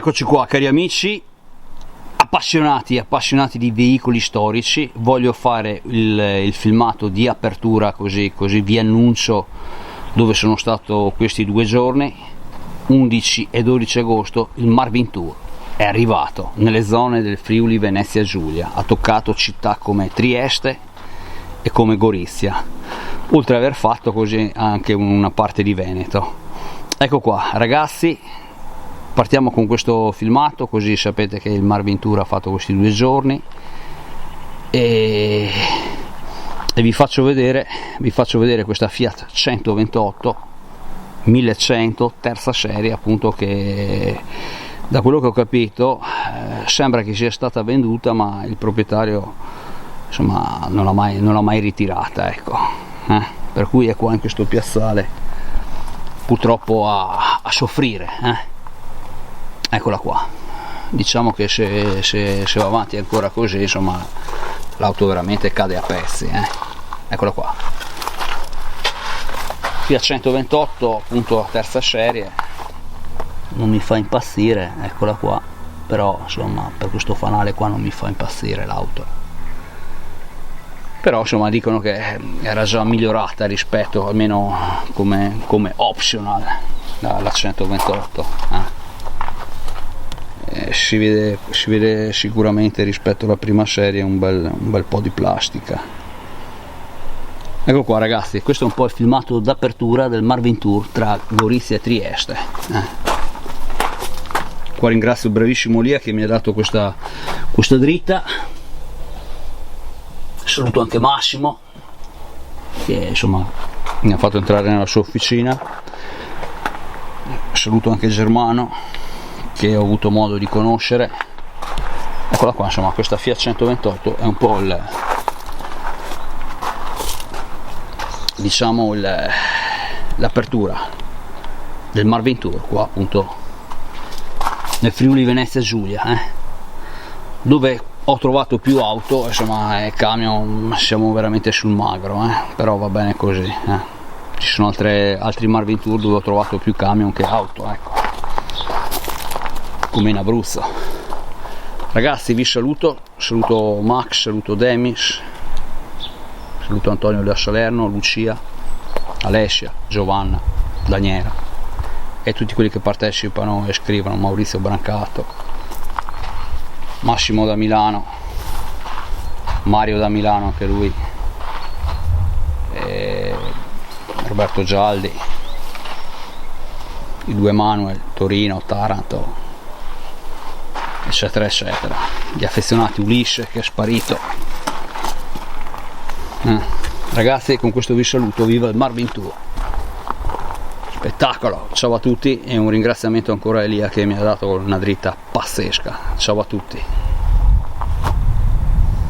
Eccoci qua, cari amici appassionati di veicoli storici. Voglio fare il filmato di apertura, così vi annuncio dove sono stato questi 2 giorni. 11 e 12 agosto il Marvin Tour è arrivato nelle zone del Friuli Venezia Giulia, ha toccato città come Trieste e come Gorizia, oltre ad aver fatto così anche una parte di Veneto. Ecco qua ragazzi, partiamo con questo filmato, così sapete che il Marvin Tour ha fatto questi 2 giorni e vi faccio vedere questa Fiat 128 1100 terza serie, appunto, che da quello che ho capito sembra che sia stata venduta, ma il proprietario insomma non l'ha mai ritirata, ecco, per cui è qua in questo piazzale purtroppo a soffrire, Eccola qua. Diciamo che se va avanti ancora così, insomma, l'auto veramente cade a pezzi, Eccola qua, Fiat 128 appunto a terza serie, non mi fa impazzire, eccola qua, però insomma per questo fanale qua non mi fa impazzire l'auto, però insomma dicono che era già migliorata rispetto, almeno come optional, la 128, si vede sicuramente rispetto alla prima serie un bel po' di plastica. Ecco qua ragazzi, questo è un po' il filmato d'apertura del Marvin Tour tra Gorizia e Trieste. Qua ringrazio il bravissimo Lia che mi ha dato questa dritta. Saluto anche Massimo che insomma mi ha fatto entrare nella sua officina. Saluto anche Germano che ho avuto modo di conoscere. Eccola qua, insomma questa Fiat 128 è un po' l'apertura del Marvin Tour qua appunto nel Friuli Venezia Giulia, dove ho trovato più auto, insomma camion siamo veramente sul magro, però va bene così, ci sono altri Marvin Tour dove ho trovato più camion che auto, ecco, come in Abruzzo. Ragazzi vi saluto Max, saluto Demis, saluto Antonio da Salerno, Lucia, Alessia, Giovanna, Daniela e tutti quelli che partecipano e scrivono, Maurizio Brancato, Massimo da Milano, Mario da Milano anche lui, e Roberto Gialdi, i 2 Manuel, Torino, Taranto, eccetera eccetera, gli affezionati, Ulisse che è sparito. Ragazzi, con questo vi saluto, viva il Marvin Tour, spettacolo, ciao a tutti e un ringraziamento ancora a Elia che mi ha dato una dritta pazzesca, ciao a tutti.